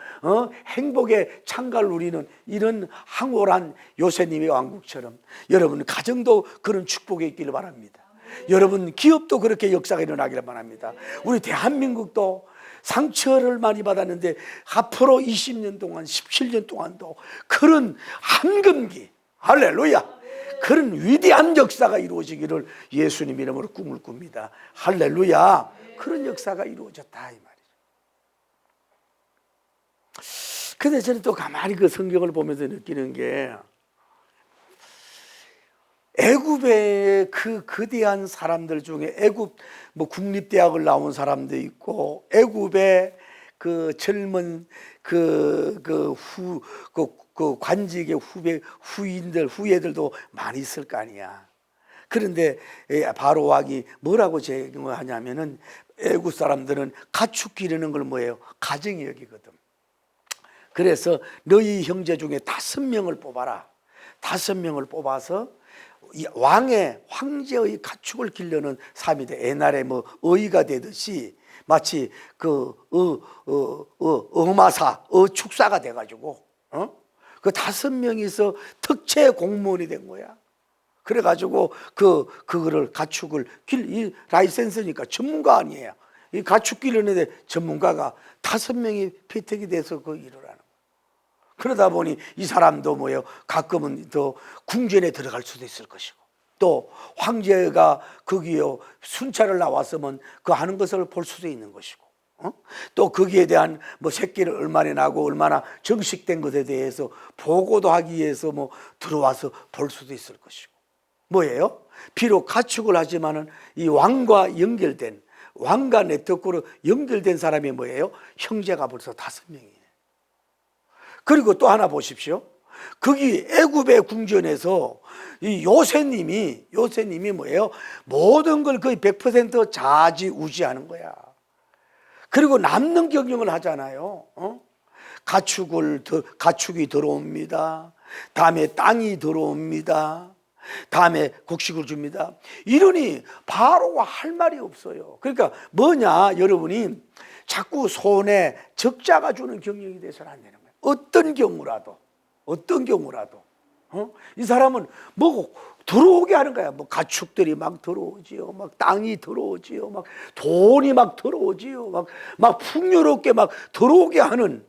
Speaker 1: 행복의 창가를 누리는 이런 황홀한 요셉님의 왕국처럼 여러분 가정도 그런 축복이 있기를 바랍니다. 여러분 기업도 그렇게 역사가 일어나기를 바랍니다. 우리 대한민국도 상처를 많이 받았는데 앞으로 20년 동안 17년 동안도 그런 한금기 할렐루야 그런 위대한 역사가 이루어지기를 예수님 이름으로 꿈을 꿉니다. 할렐루야 그런 역사가 이루어졌다 이 말이죠. 근데 저는 또 가만히 그 성경을 보면서 느끼는 게 애굽의 그 거대한 사람들 중에 애굽 뭐 국립대학을 나온 사람도 있고 애굽의 그 젊은 그 관직의 후예들도 많이 있을 거 아니야. 그런데 바로 왕이 뭐라고 제공하냐면은 애굽 사람들은 가축 기르는 걸 뭐예요? 가정이 여기거든. 그래서 너희 형제 중에 5명을 뽑아라. 5명을 뽑아서 황제의 가축을 기르는 사람이 돼. 옛날에 뭐 어이가 되듯이 마치 그 어마사, 축사가 돼가지고 그 5명이서 특채 공무원이 된 거야. 그래가지고 그거를 가축을 이 라이센스니까 전문가 아니에요. 이 가축 기르는데 전문가가 5명이 피택이 돼서 그 일을 하는 거야. 그러다 보니 이 사람도 뭐예요? 가끔은 더 궁전에 들어갈 수도 있을 것이고 또 황제가 거기요 순찰을 나왔으면 그 하는 것을 볼 수도 있는 것이고 또 거기에 대한 뭐 새끼를 얼마나 나고 얼마나 정식된 것에 대해서 보고도 하기 위해서 뭐 들어와서 볼 수도 있을 것이고 뭐예요? 비록 가축을 하지만은 이 왕과 연결된 왕과 네트워크로 연결된 사람이 뭐예요? 형제가 벌써 5명이에요. 그리고 또 하나 보십시오. 거기 애굽의 궁전에서 이 요새님이 뭐예요? 모든 걸 거의 100% 좌지우지하는 거야. 그리고 남는 경영을 하잖아요. 가축이 들어옵니다. 다음에 땅이 들어옵니다. 다음에 곡식을 줍니다. 이러니 바로가 할 말이 없어요. 그러니까 뭐냐 여러분이 자꾸 손에 적자가 주는 경영이 돼서는 안 되는 거예요. 어떤 경우라도 이 사람은 뭐 들어오게 하는 거야. 뭐 가축들이 막 들어오지요. 막 땅이 들어오지요. 막 돈이 막 들어오지요. 막 풍요롭게 막 들어오게 하는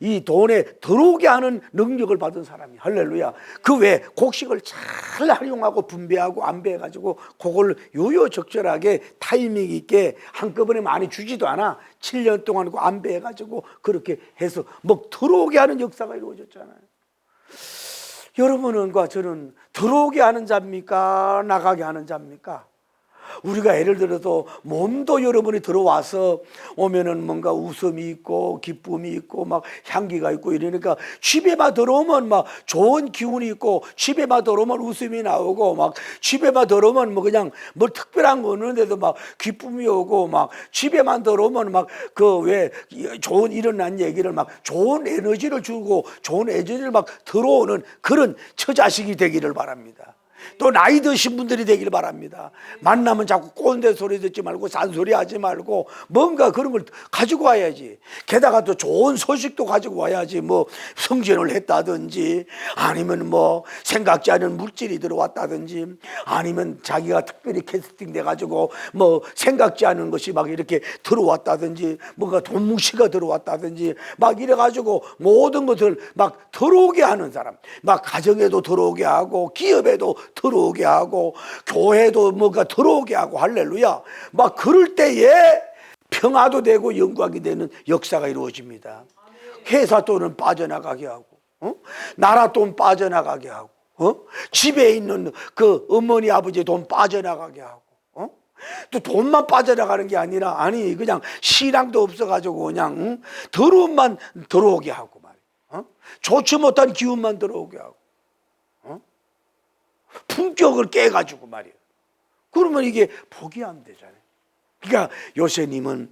Speaker 1: 이 돈에 들어오게 하는 능력을 받은 사람이 할렐루야. 그 외에 곡식을 잘 활용하고 분배하고 안배해가지고 그걸 요요적절하게 타이밍 있게 한꺼번에 많이 주지도 않아. 7년 동안 그 안배해가지고 그렇게 해서 뭐 들어오게 하는 역사가 이루어졌잖아요. 여러분과 저는 들어오게 하는 자입니까? 나가게 하는 자입니까? 우리가 예를 들어도 몸도 여러분이 들어와서 오면은 뭔가 웃음이 있고 기쁨이 있고 막 향기가 있고 이러니까 집에만 들어오면 막 좋은 기운이 있고 집에만 들어오면 웃음이 나오고 막 집에만 들어오면 뭐 그냥 뭐 특별한 거 없는데도 막 기쁨이 오고 막 집에만 들어오면 막 그 왜 좋은 일어난 얘기를 막 좋은 에너지를 주고 좋은 에너지를 막 들어오는 그런 처자식이 되기를 바랍니다. 또 나이 드신 분들이 되길 바랍니다. 만나면 자꾸 꼰대 소리 듣지 말고 잔소리 하지 말고 뭔가 그런 걸 가지고 와야지. 게다가 또 좋은 소식도 가지고 와야지. 뭐 승진을 했다든지 아니면 뭐 생각지 않은 물질이 들어왔다든지 아니면 자기가 특별히 캐스팅 돼가지고 뭐 생각지 않은 것이 막 이렇게 들어왔다든지 뭔가 돈뭉치가 들어왔다든지 막 이래가지고 모든 것을 막 들어오게 하는 사람, 막 가정에도 들어오게 하고 기업에도 들어오게 하고 교회도 뭔가 들어오게 하고 할렐루야. 막 그럴 때에 평화도 되고 영광이 되는 역사가 이루어집니다. 회사 돈은 빠져나가게 하고 나라 돈 빠져나가게 하고 집에 있는 그 어머니 아버지 돈 빠져나가게 하고 또 돈만 빠져나가는 게 아니라 아니 그냥 신앙도 없어가지고 그냥 더러움만 들어오게 하고 말이야. 좋지 못한 기운만 들어오게 하고 품격을 깨가지고 말이에요. 그러면 이게 복이 안 되잖아요. 그러니까 요새님은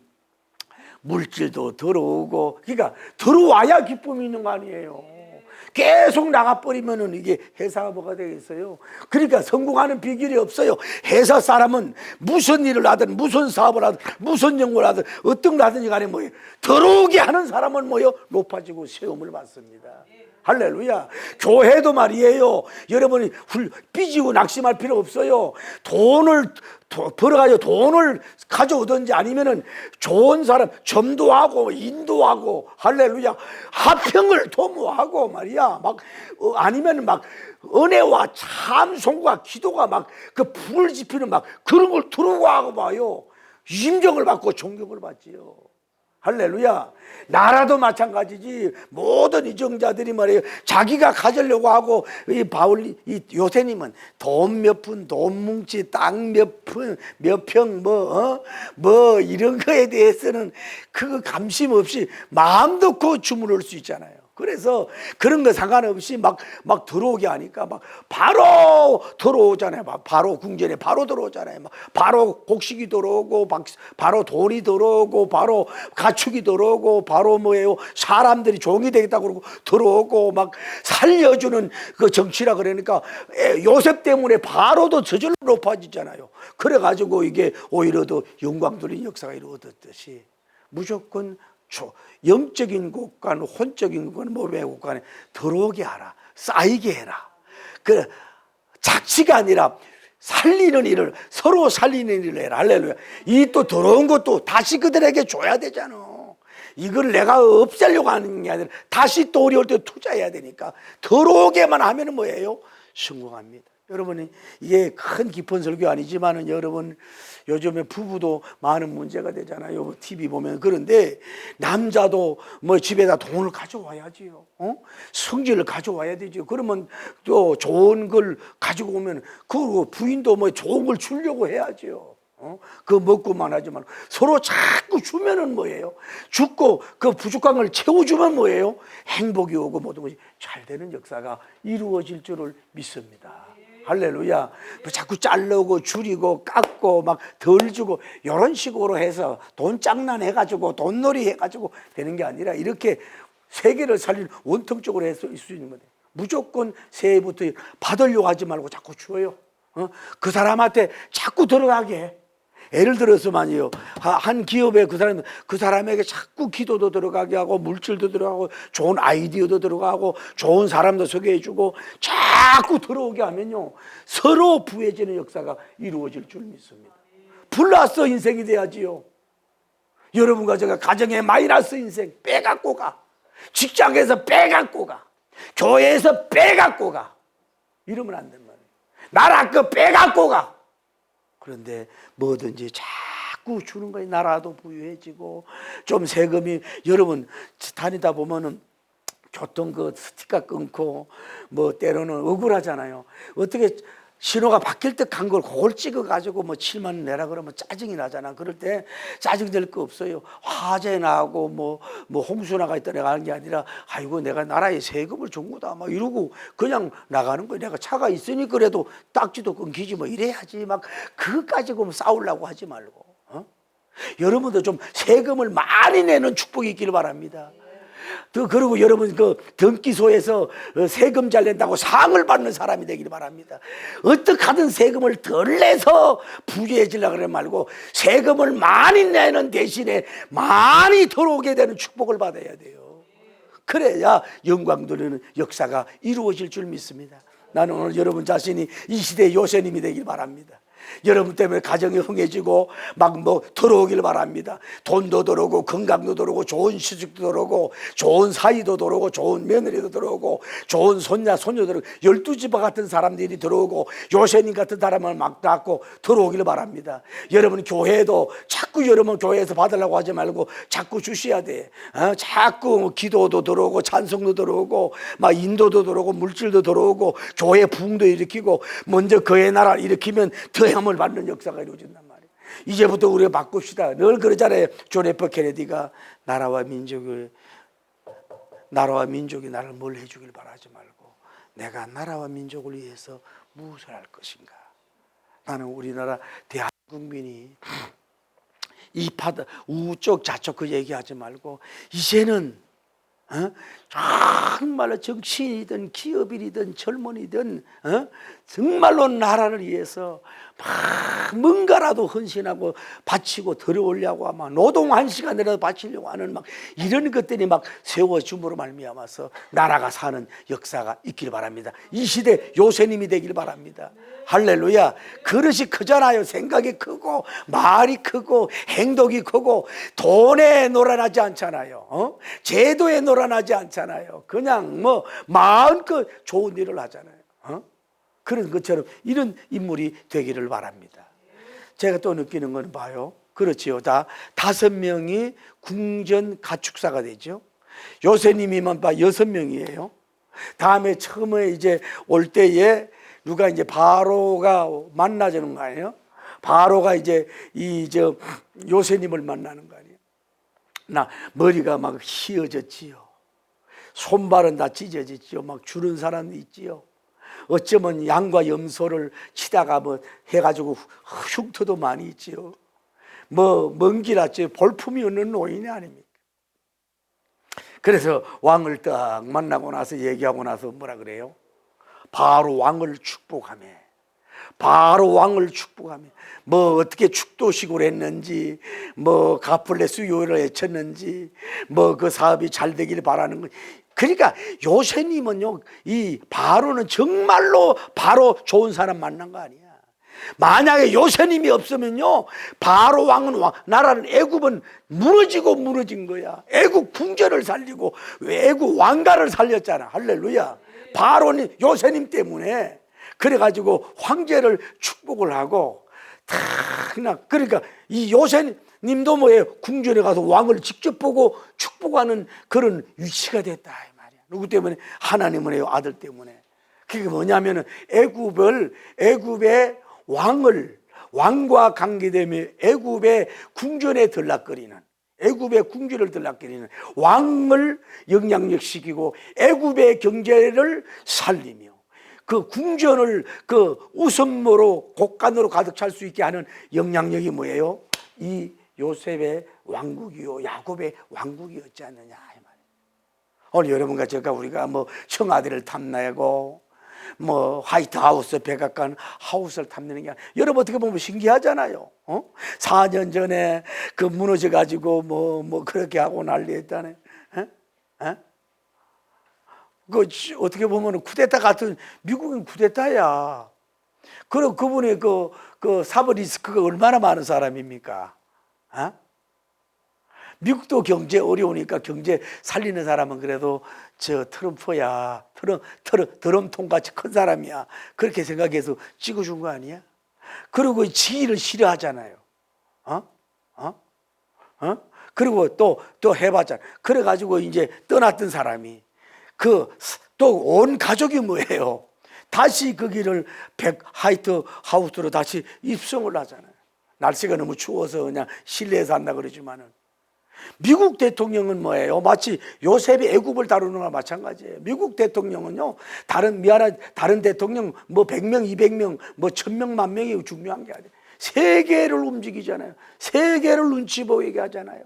Speaker 1: 물질도 들어오고 그러니까 들어와야 기쁨이 있는 거 아니에요. 계속 나가버리면은 이게 회사가 뭐가 되겠어요? 그러니까 성공하는 비결이 없어요. 회사 사람은 무슨 일을 하든 무슨 사업을 하든 무슨 연구를 하든 어떤 걸 하든지 간에 뭐예요? 들어오게 하는 사람은 뭐예요? 높아지고 시험을 받습니다. 할렐루야. 교회도 말이에요. 여러분이 삐지고 낙심할 필요 없어요. 돈을 벌어가지고 돈을 가져오든지 아니면은 좋은 사람 전도하고 인도하고 할렐루야 화평을 도모하고 말이야 막 아니면 막 은혜와 참송과 기도가 막 그 불을 지피는 막 그런 걸 들어오고 하고 봐요. 임종을 받고 존경을 받지요. 할렐루야. 나라도 마찬가지지. 모든 이정자들이 말이에요. 자기가 가지려고 하고 이 바울 이 요새님은 돈 몇 푼, 돈 뭉치, 땅 몇 푼, 몇 평 뭐 이런 거에 대해서는 그 감심 없이 마음 놓고 주문할 수 있잖아요. 그래서 그런 거 상관없이 막 들어오게 하니까 막 바로 들어오잖아요. 막 바로 궁전에 바로 들어오잖아요. 막 바로 곡식이 들어오고 바로 돈이 들어오고 바로 가축이 들어오고 바로 뭐예요? 사람들이 종이 되겠다고 그러고 들어오고 막 살려주는 그 정치라 그러니까 요셉 때문에 바로도 저절로 높아지잖아요. 그래가지고 이게 오히려 더 영광 돌린 역사가 이루어졌듯이 무조건 영적인 곳간 혼적인 곳간 몸의 곳간에 들어오게 하라. 쌓이게 해라. 그 착취가 아니라 살리는 일을 서로 살리는 일을 해라. 할렐루야. 이 또 들어온 것도 다시 그들에게 줘야 되잖아. 이걸 내가 없애려고 하는 게 아니라 다시 또 어려울 때 투자해야 되니까 들어오게만 하면 뭐예요? 성공합니다. 여러분이 이게 큰 깊은 설교 아니지만은 여러분 요즘에 부부도 많은 문제가 되잖아요. TV 보면. 그런데 남자도 뭐 집에다 돈을 가져와야지요. 성질을 가져와야 되죠. 그러면 또 좋은 걸 가지고 오면 그 부인도 뭐 좋은 걸 주려고 해야지요. 그거 먹고만 하지 말고 서로 자꾸 주면은 뭐예요? 죽고 그 부족한 걸 채워주면 뭐예요? 행복이 오고 모든 것이 잘 되는 역사가 이루어질 줄을 믿습니다. 할렐루야. 자꾸 자르고 줄이고 깎고 막 덜 주고 이런 식으로 해서 돈 장난해가지고 돈놀이 해가지고 되는 게 아니라 이렇게 세계를 살리는 원통적으로 해서 있을 수 있는 거예요. 무조건 새해부터 받으려고 하지 말고 자꾸 줘요. 그 사람한테 자꾸 들어가게 해. 예를 들어서만요, 한 기업에 그 사람에게 자꾸 기도도 들어가게 하고 물질도 들어가고 좋은 아이디어도 들어가고 좋은 사람도 소개해주고 자꾸 들어오게 하면요 서로 부해지는 역사가 이루어질 줄 믿습니다. 플러스 인생이 돼야지요. 여러분과 제가 가정에 마이너스 인생 빼갖고 가, 직장에서 빼갖고 가, 교회에서 빼갖고 가, 이러면 안 된단 말이에요. 나라 거 빼갖고 가. 그런데 뭐든지 자꾸 주는 거에 나라도 부유해지고 좀 세금이 여러분 다니다 보면은 교통 그 스티커 끊고 뭐 때로는 억울하잖아요. 어떻게 신호가 바뀔 때 간 걸 그걸 찍어가지고 뭐 7만 원 내라 그러면 짜증이 나잖아. 그럴 때 짜증 될 거 없어요. 화재 나고 뭐 홍수 나가 있다 내가 하는 게 아니라 아이고 내가 나라에 세금을 준 거다 막 이러고 그냥 나가는 거야. 내가 차가 있으니 그래도 딱지도 끊기지 뭐 이래야지 막 그것 가지고 싸우려고 하지 말고 여러분도 좀 세금을 많이 내는 축복이 있기를 바랍니다. 또 그리고 여러분 그 등기소에서 세금 잘 낸다고 상을 받는 사람이 되기를 바랍니다. 어떻게 하든 세금을 덜 내서 부유해지려고 그러지 말고 세금을 많이 내는 대신에 많이 들어오게 되는 축복을 받아야 돼요. 그래야 영광 돌리는 역사가 이루어질 줄 믿습니다. 나는 오늘 여러분 자신이 이 시대의 요새님이 되길 바랍니다. 여러분 때문에 가정이 흥해지고 막 뭐 들어오길 바랍니다. 돈도 들어오고 건강도 들어오고 좋은 시집도 들어오고 좋은 사이도 들어오고 좋은 며느리도 들어오고 좋은 손자 손녀 들어오고 12집 같은 사람들이 들어오고 요새님 같은 사람을 막 낳고 들어오길 바랍니다. 여러분 교회도 자꾸 여러분 교회에서 받으려고 하지 말고 자꾸 주셔야 돼. 자꾸 기도도 들어오고 찬송도 들어오고 막 인도도 들어오고 물질도 들어오고 교회 부흥도 일으키고 먼저 그의 나라를 일으키면 더함을 받는 역사가 이루어진단 말이에요. 이제부터 우리가 바꿉시다. 늘 그러잖아요. 존 F 케네디가 나라와 민족이 나를 뭘 해주길 바라지 말고 내가 나라와 민족을 위해서 무엇을 할 것인가. 나는 우리나라 대한국민이 이 바다 우쪽 좌쪽 그 얘기하지 말고 이제는 정말로 정치인이든 기업인이든 젊은이든 정말로 나라를 위해서 막 뭔가라도 헌신하고 바치고 들어오려고 아마 노동 1시간이라도 바치려고 하는 막 이런 것들이 막 세워줌으로 말미암아서 나라가 사는 역사가 있길 바랍니다. 이 시대 요새님이 되길 바랍니다. 할렐루야. 그릇이 크잖아요. 생각이 크고 말이 크고 행동이 크고 돈에 놀아나지 않잖아요. 제도에 놀아나지 않잖아요. 그냥 뭐 마음껏 좋은 일을 하잖아요. 그런 것처럼 이런 인물이 되기를 바랍니다. 제가 또 느끼는 건 봐요. 그렇지요. 다 5명이 궁전 가축사가 되죠. 요새님이만 봐 6명이에요. 다음에 처음에 이제 올 때에 누가 이제 바로가 만나주는 거 아니에요? 바로가 이제 요새님을 만나는 거 아니에요? 나 머리가 막 휘어졌지요. 손발은 다 찢어졌지요. 막 주는 사람이 있지요. 어쩌면 양과 염소를 치다가 뭐 해가지고 흉터도 많이 있지요. 뭐 먼 길 왔지 볼품이 없는 노인이 아닙니까? 그래서 왕을 딱 만나고 나서 얘기하고 나서 뭐라 그래요? 바로 왕을 축복하며 바로 왕을 축복하며 뭐 어떻게 축도식을 했는지 뭐 가플레 수요를 외쳤는지 뭐 그 사업이 잘 되기를 바라는 거. 그러니까 요새님은요 이 바로는 정말로 바로 좋은 사람 만난 거 아니야. 만약에 요새님이 없으면요 바로 왕은 나라는 애굽은 무너진 거야. 애굽 궁전을 살리고 애굽 왕가를 살렸잖아. 할렐루야. 바로는 요새님 때문에 그래가지고 황제를 축복을 하고 다 그러니까 이 요새님도 뭐예요? 궁전에 가서 왕을 직접 보고 축복하는 그런 위치가 됐다 이 말이야. 누구 때문에? 하나님의 아들 때문에. 그게 뭐냐면은 애굽의 왕과 관계되며 애굽의 궁전에 들락거리는 애굽의 궁전을 들락거리는 왕을 영향력시키고 애굽의 경제를 살리며 그 궁전을 그 웃음으로 곡간으로 가득 찰 수 있게 하는 영향력이 뭐예요? 이 요셉의 왕국이요 야곱의 왕국이었지 않느냐 이 말이에요. 오늘 여러분과 제가 우리가 뭐 청와대를 탐내고 뭐 화이트하우스 백악관 하우스를 탐내는 게 아니라 여러분 어떻게 보면 신기하잖아요. 4년 전에 그 무너져 가지고 뭐 그렇게 하고 난리했다네. 그 어떻게 보면 쿠데타 같은 미국은 쿠데타야. 그리고 그분의 그 사법 리스크가 얼마나 많은 사람입니까? 미국도 경제 어려우니까 경제 살리는 사람은 그래도 저 트럼프야. 드럼통같이 큰 사람이야. 그렇게 생각해서 찍어준 거 아니야? 그리고 지위를 싫어하잖아요. 그리고 또 해봤잖아. 그래가지고 이제 떠났던 사람이 또 온 가족이 뭐예요? 다시 그 길을 화이트 하우스로 다시 입성을 하잖아요. 날씨가 너무 추워서 그냥 실내에서 한다 그러지만은 미국 대통령은 뭐예요? 마치 요셉이 애굽을 다루는 거나 마찬가지예요. 미국 대통령은요 다른 대통령 뭐 100명, 200명, 뭐 1000명, 10,000명이 중요한 게 아니에요. 세계를 움직이잖아요. 세계를 눈치 보이게 하잖아요.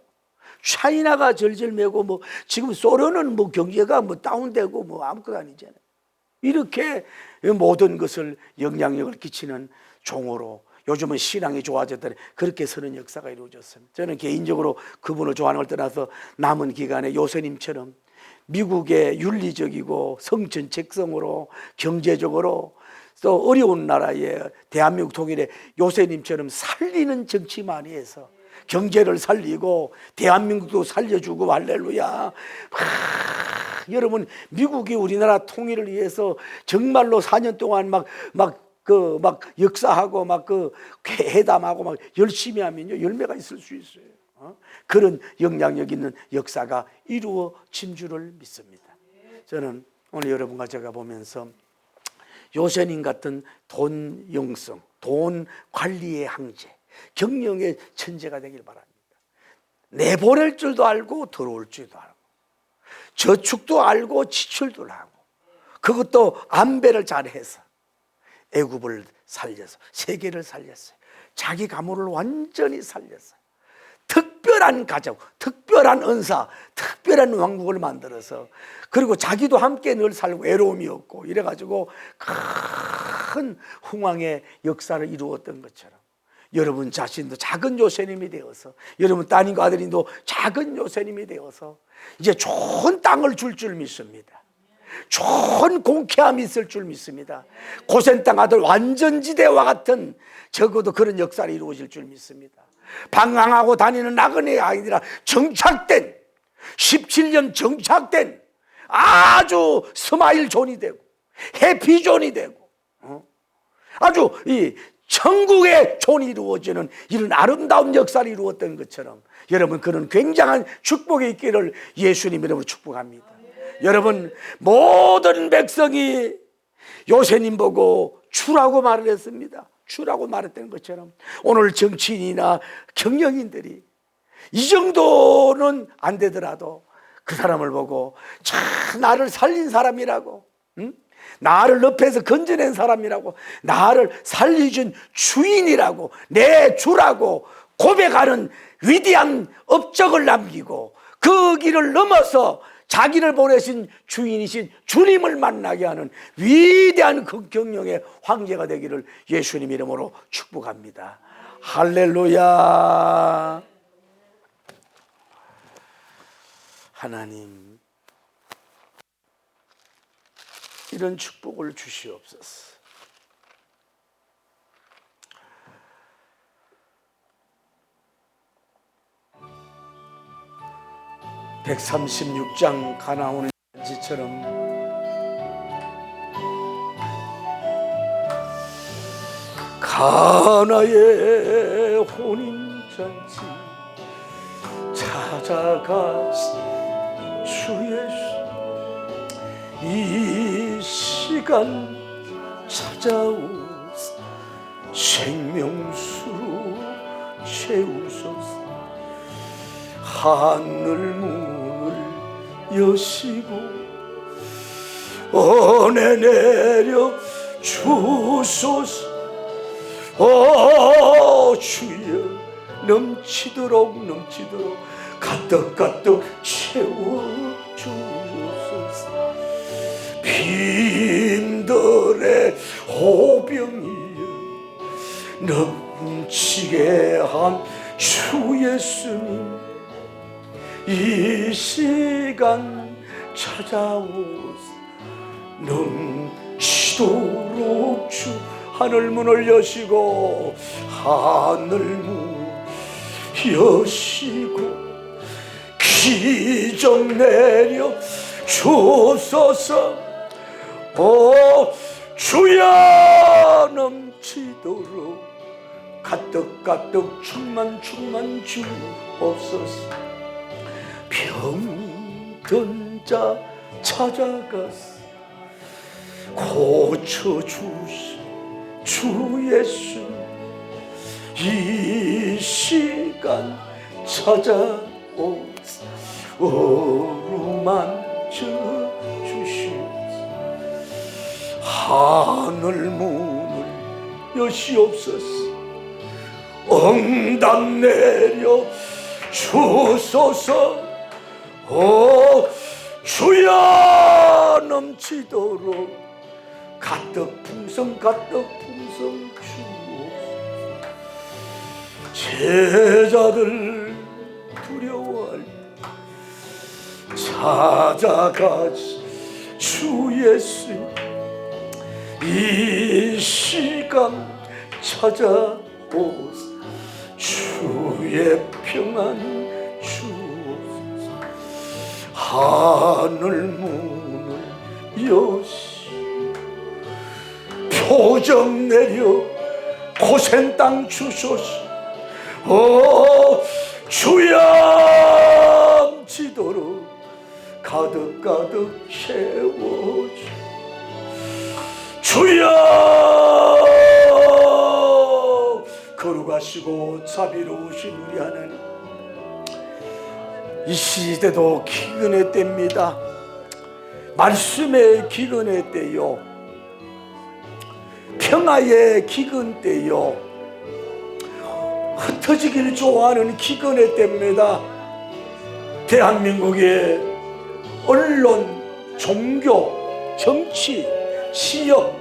Speaker 1: 차이나가 절절매고 뭐 지금 소련은 뭐 경제가 뭐 다운되고 뭐 아무것도 아니잖아요. 이렇게 모든 것을 영향력을 끼치는 종으로 요즘은 신앙이 좋아졌다니 그렇게 서는 역사가 이루어졌습니다. 저는 개인적으로 그분을 좋아하는 걸 떠나서 남은 기간에 요새님처럼 미국의 윤리적이고 성전책성으로 경제적으로 또 어려운 나라에 대한민국 통일에 요새님처럼 살리는 정치 많이 해서 경제를 살리고 대한민국도 살려주고 할렐루야. 여러분 미국이 우리나라 통일을 위해서 정말로 4년 동안 막 역사하고 회담하고 막 열심히 하면요 열매가 있을 수 있어요. 그런 영향력 있는 역사가 이루어진 줄을 믿습니다. 저는 오늘 여러분과 제가 보면서 요새님 같은 돈 영성, 돈 관리의 항제, 경영의 천재가 되길 바랍니다. 내보낼 줄도 알고 들어올 줄도 알고 저축도 알고 지출도 하고 그것도 안배를 잘해서 애굽을 살려서 세계를 살렸어요. 자기 가문을 완전히 살렸어요. 특별한 가족, 특별한 은사, 특별한 왕국을 만들어서 그리고 자기도 함께 늘 살고 외로움이 없고 이래가지고 큰 흥왕의 역사를 이루었던 것처럼 여러분 자신도 작은 요새님이 되어서 여러분 따님과 아들님도 작은 요새님이 되어서 이제 좋은 땅을 줄 믿습니다. 좋은 공쾌함이 있을 줄 믿습니다. 고센 땅 아들 완전지대와 같은 적어도 그런 역사를 이루어질 줄 믿습니다. 방황하고 다니는 나그네의 아이들아 정착된 17년 정착된 아주 스마일 존이 되고 해피 존이 되고 아주 이 천국의 존이 이루어지는 이런 아름다운 역사를 이루었던 것처럼 여러분 그런 굉장한 축복이 있기를 예수님 이름으로 축복합니다. 여러분 모든 백성이 요새님 보고 주라고 말을 했습니다. 주라고 말했던 것처럼 오늘 정치인이나 경영인들이 이 정도는 안 되더라도 그 사람을 보고 참 나를 살린 사람이라고, 나를 늪에서 건져낸 사람이라고, 나를 살려준 주인이라고, 내 주라고 고백하는 위대한 업적을 남기고 그 길을 넘어서 자기를 보내신 주인이신 주님을 만나게 하는 위대한 그 경영의 황제가 되기를 예수님 이름으로 축복합니다. 할렐루야. 하나님 이런 축복을 주시옵소서. (136장) 가나오는 지처럼 가나의 혼인잔치 찾아가 주 예수 이 시간 찾아오사 생명수로 채우소서. 하늘 문을 여시고 은혜 내려 주소서. 주여 넘치도록 가득 채워주소서. 빈들의 호병이여 넘치게 한 주 예수님 이 시간 찾아오사 넘치도록 주 하늘 문을 여시고 하늘 문 여시고 기적 내려 주소서. 주여 넘치도록 가득 충만 주옵소서. 병든 자 찾아가서 고쳐주시 주 예수 이 시간 찾아오사 어루만져 주시옵소서. 하늘 문을 여시옵소서. 응답 내려 주소서. 오 주여 넘치도록 가득 풍성 주옵소서. 제자들 두려워할 찾아가시 주 예수. 이 시간 찾아오사 주의 평안 주옵소서. 하늘 문을 여시 표정 내려 고센 땅 주소서. 주여 넘치도록 가득 채워주. 주여 거룩하시고 자비로우신 우리 하나님, 이 시대도 기근의 때입니다. 말씀의 기근의 때요, 평화의 기근 때요, 흩어지기를 좋아하는 기근의 때입니다. 대한민국의 언론, 종교, 정치, 지역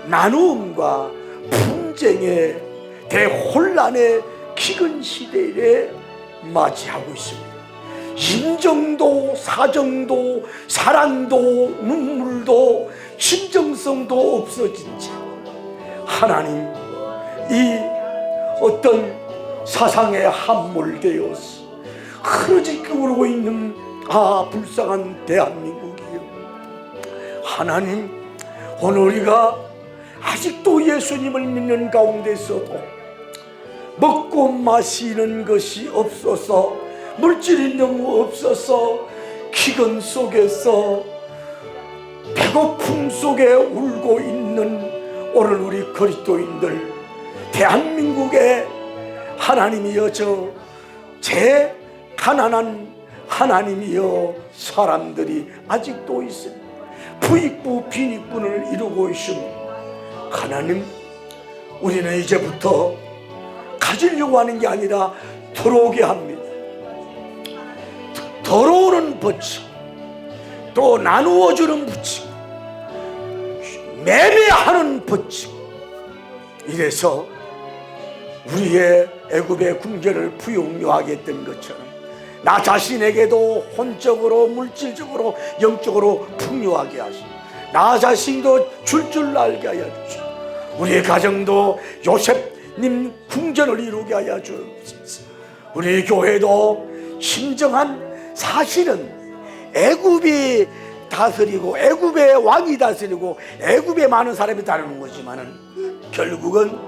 Speaker 1: 나눔과 분쟁의 대혼란의 기근 시대에 맞이하고 있습니다. 인정도 사정도 사랑도 눈물도 진정성도 없어진 채 하나님, 이 어떤 사상에 함몰되어서 흐르지게 오르고 있는 불쌍한 대한민국이요, 하나님, 오늘 우리가 아직도 예수님을 믿는 가운데서도 먹고 마시는 것이 없어서, 물질이 너무 없어서 기근 속에서 배고픔 속에 울고 있는 오늘 우리 그리스도인들, 대한민국에 하나님이여 제 가난한 하나님이여 사람들이 아직도 있습니다. 부익부 빈익분을 이루고 있습니다. 하나님, 우리는 이제부터 가지려고 하는 게 아니라 들어오게 합니다. 들어오는 법칙, 또 나누어주는 법칙, 매매하는 법칙, 이래서 우리의 애굽의 궁전을 부용요하게 했던 것처럼 나 자신에게도 혼적으로 물질적으로 영적으로 풍요하게 하시고 나 자신도 줄 알게 하여 주시고 우리의 가정도 요셉님 궁전을 이루게 하여 주옵소서. 우리 교회도 진정한, 사실은 애굽이 다스리고 애굽의 왕이 다스리고 애굽에 많은 사람이 다루는 거지만은 결국은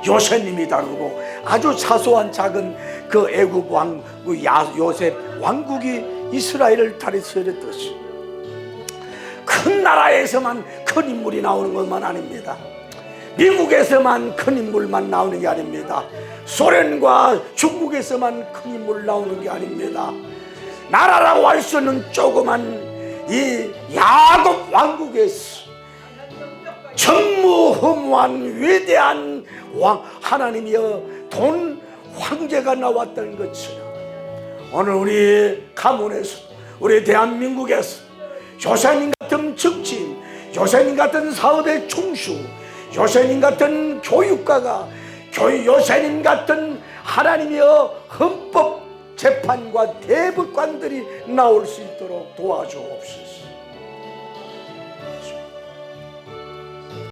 Speaker 1: 요셉님이 다루고 아주 사소한 작은 그 애굽 왕, 그 요셉 왕국이 이스라엘을 다스렸듯이 큰 나라에서만 큰 인물이 나오는 것만 아닙니다. 미국에서만 큰 인물만 나오는 게 아닙니다. 소련과 중국에서만 큰 인물 나오는 게 아닙니다. 나라라고 할 수 없는 조그만 이 야곱 왕국에서 전무후무한 위대한 왕 하나님이여 돈 황제가 나왔던 것처럼 오늘 우리 가문에서, 우리 대한민국에서 요셉님 같은 정치인, 요셉님 같은 사업의 총수, 요셉님 같은 교육가가, 요셉님 같은 하나님이여 헌법 재판과 대법관들이 나올 수 있도록 도와주옵소서.